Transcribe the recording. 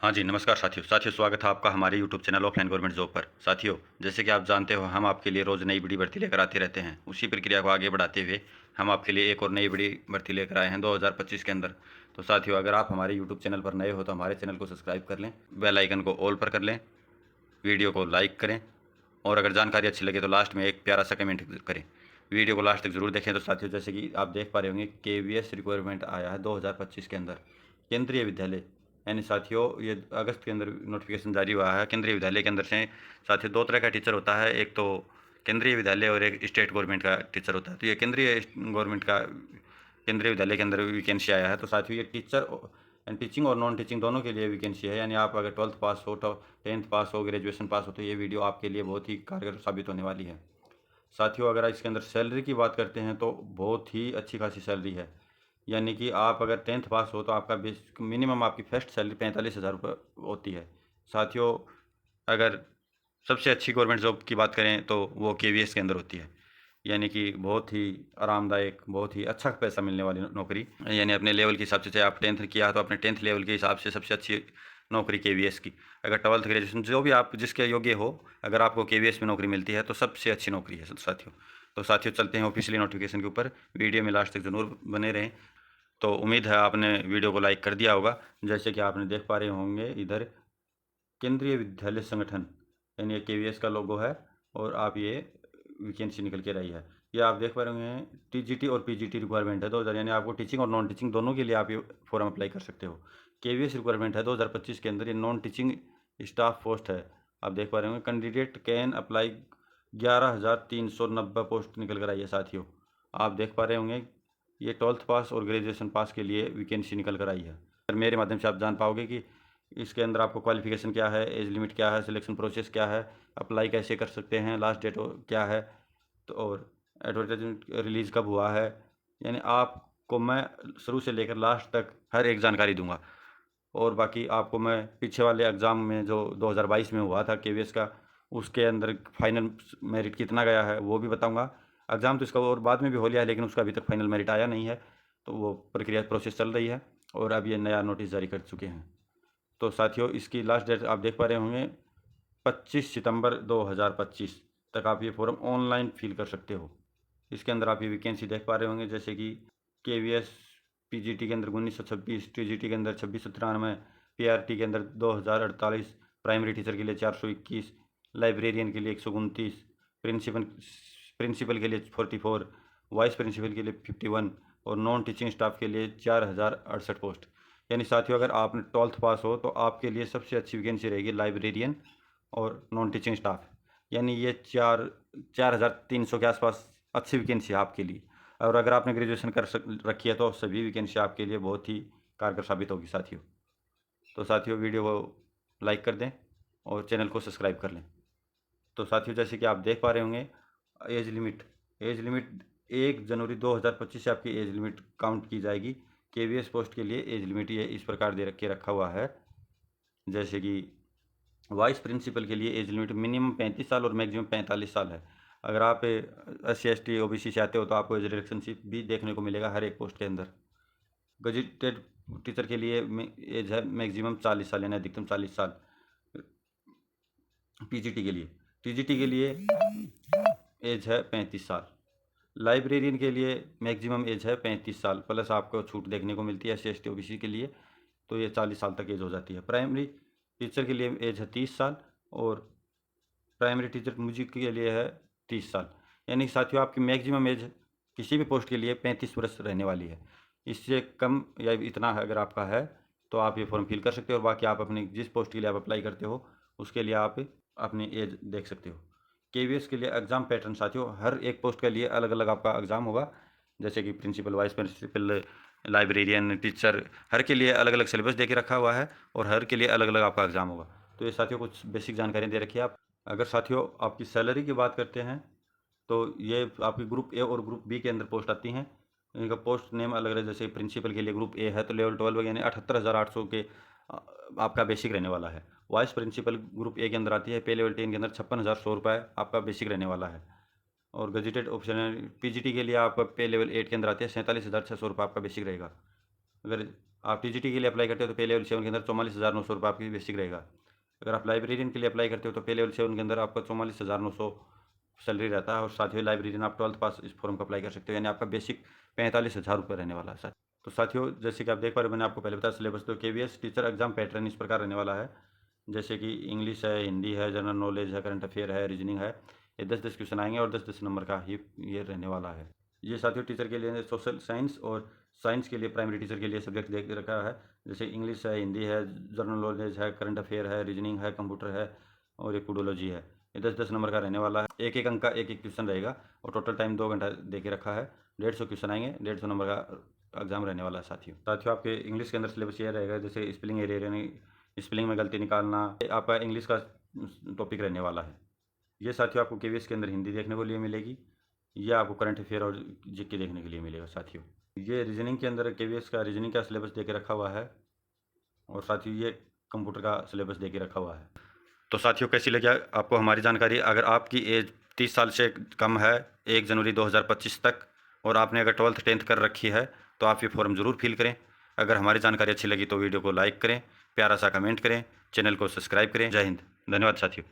हाँ जी, नमस्कार साथियों स्वागत है आपका हमारे YouTube channel offline government job पर। साथियों, जैसे कि आप जानते हो हम आपके लिए रोज़ नई बड़ी भर्ती लेकर आते रहते हैं। उसी प्रक्रिया को आगे बढ़ाते हुए हम आपके लिए एक और नई बड़ी भर्ती लेकर आए हैं 2025 के अंदर। तो साथियों, अगर आप हमारे यूट्यूब चैनल पर नए हो तो हमारे चैनल को सब्सक्राइब कर लें, बेल आइकन को ऑल पर कर लें, वीडियो को लाइक करें और अगर जानकारी अच्छी लगे तो लास्ट में एक प्यारा सा कमेंट करें। वीडियो को लास्ट तक ज़रूर देखें। तो साथियों, जैसे कि आप देख पा रहे होंगे केवीएस रिक्वायरमेंट आया है 2025 के अंदर केंद्रीय विद्यालय, यानी साथियों ये अगस्त के अंदर नोटिफिकेशन जारी हुआ है केंद्रीय विद्यालय के अंदर से। साथियों, दो तरह का टीचर होता है, एक तो केंद्रीय विद्यालय और एक स्टेट गवर्नमेंट का टीचर होता है। तो ये केंद्रीय गवर्नमेंट का केंद्रीय विद्यालय के अंदर वैकेंसी आया है। तो साथियों, ये टीचर एंड टीचिंग और नॉन टीचिंग दोनों के लिए वैकेंसी है। यानी आप अगर 12th पास हो, 10th पास हो, ग्रेजुएशन पास हो, तो ये वीडियो आपके लिए बहुत ही कारगर साबित होने वाली है। साथियों, अगर इसके अंदर सैलरी की बात करते हैं तो बहुत ही अच्छी खासी सैलरी है। यानी कि आप अगर 10th पास हो तो आपका बेसिक मिनिमम आपकी फर्स्ट सैलरी 45,000 रुपये होती है। साथियों, अगर सबसे अच्छी गवर्नमेंट जॉब की बात करें तो वो केवीएस के अंदर होती है। यानी कि बहुत ही आरामदायक, बहुत ही अच्छा पैसा मिलने वाली नौकरी। यानी अपने लेवल के हिसाब से, चाहे आप 10th किया तो अपने 10th लेवल के हिसाब से सबसे अच्छी नौकरी केवीएस की। अगर 12th ग्रेजुएशन जो भी आप जिसके योग्य हो, अगर आपको केवीएस में नौकरी मिलती है तो सबसे अच्छी नौकरी है साथियों। तो साथियों, चलते हैं ऑफिशियली नोटिफिकेशन के ऊपर। वीडियो में लास्ट तक जरूर बने रहें। तो उम्मीद है आपने वीडियो को लाइक कर दिया होगा। जैसे कि आपने देख पा रहे होंगे इधर केंद्रीय विद्यालय संगठन, यानी केवीएस का लोगो है और आप ये वैकेंसी निकल के रही है। ये आप देख पा रहे होंगे टीजीटी और पीजीटी रिक्वायरमेंट है 2000, यानी आपको टीचिंग और नॉन टीचिंग दोनों के लिए आप ये फॉर्म अप्लाई कर सकते हो। केवीएस रिक्वायरमेंट है 2025 के अंदर, ये नॉन टीचिंग स्टाफ पोस्ट है। आप देख पा रहे होंगे कैंडिडेट कैन अप्लाई 11,390 पोस्ट निकल कर आई है। साथियों, आप देख पा रहे होंगे ये 12th पास और ग्रेजुएशन पास के लिए वैकेंसी निकल कर आई है। मेरे माध्यम से आप जान पाओगे कि इसके अंदर आपको क्वालिफिकेशन क्या है, एज लिमिट क्या है, सिलेक्शन प्रोसेस क्या है, अप्लाई कैसे कर सकते हैं, लास्ट डेट क्या है, तो और एडवर्टाइजमेंट रिलीज़ कब हुआ है। यानी आपको मैं शुरू से लेकर लास्ट तक हर एक जानकारी दूंगा। और बाकी आपको मैं पीछे वाले एग्ज़ाम में जो 2022 में हुआ था केवीएस का, उसके अंदर फाइनल मेरिट कितना गया है वो भी बताऊंगा। एग्ज़ाम तो इसका और बाद में भी हो लिया है, लेकिन उसका अभी तक फाइनल मेरिट आया नहीं है। तो वो प्रक्रिया प्रोसेस चल रही है और अब ये नया नोटिस जारी कर चुके हैं। तो साथियों, इसकी लास्ट डेट आप देख पा रहे होंगे 25 सितंबर 2025 तक आप ये फॉर्म ऑनलाइन फिल कर सकते हो। इसके अंदर आप ये वैकेंसी देख पा रहे होंगे, जैसे कि केवीएस पीजीटी के अंदर 1926, टीजीटी के अंदर 2693, पीआरटी के अंदर 2048, प्राइमरी टीचर के लिए 421, लाइब्रेरियन के लिए 129, प्रिंसिपल प्रिंसिपल के लिए 44, वाइस प्रिंसिपल के लिए 51 और नॉन टीचिंग स्टाफ के लिए 4068 पोस्ट। यानी साथियों, अगर आपने 12th पास हो तो आपके लिए सबसे अच्छी वैकेंसी रहेगी लाइब्रेरियन और नॉन टीचिंग स्टाफ। यानी ये 4,300 के आसपास अच्छी वैकेंसी है आपके लिए। और अगर आपने ग्रेजुएशन कर रखी है तो सभी वैकेंसी आपके लिए बहुत ही कारगर साबित होगी साथियों। तो साथियों, वीडियो को लाइक कर दें और चैनल को सब्सक्राइब कर लें। तो साथियों, जैसे कि आप देख पा रहे होंगे एज लिमिट 1 जनवरी 2025 से आपकी एज लिमिट काउंट की जाएगी। केवीएस पोस्ट के लिए एज लिमिट ये इस प्रकार दे रखा हुआ है, जैसे कि वाइस प्रिंसिपल के लिए एज लिमिट मिनिमम 35 साल और मैक्सिमम 45 साल है। अगर आप SC ST OBC से आते हो तो आपको एज रिलेशनशिप भी देखने को मिलेगा हर एक पोस्ट के अंदर। गजेटेड टीचर के लिए एज है मैक्सिमम 40 साल, यानी अधिकतम 40 साल। टीजीटी के लिए एज है 35 साल। लाइब्रेरियन के लिए मैक्सिमम एज है 35 साल, प्लस आपको छूट देखने को मिलती है SC ST OBC के लिए, तो ये 40 साल तक एज हो जाती है। प्राइमरी टीचर के लिए एज है 30 साल और प्राइमरी टीचर म्यूजिक के लिए है 30 साल। यानी साथियों, आपकी मैक्सिमम एज किसी भी पोस्ट के लिए 35 वर्ष रहने वाली है। इससे कम या इतना अगर आपका है तो आप ये फॉर्म फिल कर सकते हो, और बाकी आप अपनी जिस पोस्ट के लिए आप अप्लाई करते हो उसके लिए आप अपनी एज देख सकते हो। केवीएस के लिए एग्ज़ाम पैटर्न साथियों, हर एक पोस्ट के लिए अलग अलग आपका एग्ज़ाम होगा, जैसे कि principal, vice principal, librarian, teacher, हर के लिए अलग अलग सिलेबस दे के रखा हुआ है और हर के लिए अलग अलग आपका एग्ज़ाम होगा। तो ये साथियों कुछ बेसिक जानकारी दे रखी है आप। अगर साथियों आपकी सैलरी की बात करते हैं तो ये आपकी ग्रुप ए और ग्रुप बी के अंदर पोस्ट आती हैं। इनका पोस्ट नेम अलग अलग, जैसे प्रिंसिपल के लिए ग्रुप ए है तो लेवल 12 यानी 78,800 के आपका बेसिक रहने वाला है। वाइस प्रिंसिपल ग्रुप ए के अंदर आती है, पे लेवल 10 के अंदर 56,100 रुपये आपका बेसिक रहने वाला है। और गजेटेड ऑप्शनल पीजीटी के लिए आप पे लेवल 8 के अंदर आती है, 47,600 रुपये आपका बेसिक रहेगा। अगर आप टीजीटी के लिए अप्लाई करते हो तो पे लेवल 7 के अंदर 44,900 रुपये आपकी बेसिक रहेगा। अगर आप लाइब्रेरियन के लिए अप्लाई करते हो तो पे लेवल 7 के अंदर आपका 44,900 सैलरी रहता है और साथ ही लाइब्रेरियन आप 12th पास इस फॉर्म को अप्लाई कर सकते हो, यानी आपका बेसिक 45,000 रुपये रहने वाला है सर। तो साथियों, जैसे कि आप देख पा रहे हो, मैंने आपको पहले बताया सिलेबस। तो केवीएस टीचर एग्जाम पैटर्न इस प्रकार रहने वाला है, जैसे कि इंग्लिश है, हिंदी है, जनरल नॉलेज है, करंट अफेयर है, रीजनिंग है। ये 10-10 क्वेश्चन आएंगे और 10-10 नंबर का ही ये रहने वाला है। ये साथियों टीचर के लिए सोशल साइंस और साइंस के लिए प्राइमरी टीचर के लिए सब्जेक्ट देख रखा है, जैसे इंग्लिश है, हिंदी है, जनरल नॉलेज है, करंट अफेयर है, रीजनिंग है, कंप्यूटर है और एक कोडोलॉजी है। ये 10-10 नंबर का रहने वाला है। एक एक अंक का एक एक क्वेश्चन रहेगा और टोटल टाइम 2 घंटा दे के रखा है। 150 क्वेश्चन आएंगे, 150 नंबर का एग्जाम रहने वाला है साथियों आपके इंग्लिश के अंदर सिलेबस ये रहेगा, जैसे स्पेलिंग एरियर, यानी स्पेलिंग में गलती निकालना, आपका इंग्लिश का टॉपिक रहने वाला है। ये साथियों आपको केवीएस के अंदर हिंदी देखने को लिए मिलेगी, ये आपको करंट अफेयर और जीके देखने के लिए मिलेगा साथियों। ये रीजनिंग के अंदर केवीएस का रीजनिंग का सिलेबस दे के रखा हुआ है और साथियों ये कंप्यूटर का सिलेबस दे के रखा हुआ है। तो साथियों, कैसी लगी आपको हमारी जानकारी? अगर आपकी एज 30 साल से कम है 1 जनवरी 2025 तक और आपने अगर 12th 10th कर रखी है तो आप ये फॉर्म ज़रूर फिल करें। अगर हमारी जानकारी अच्छी लगी तो वीडियो को लाइक करें, प्यारा सा कमेंट करें, चैनल को सब्सक्राइब करें। जय हिंद, धन्यवाद साथियों।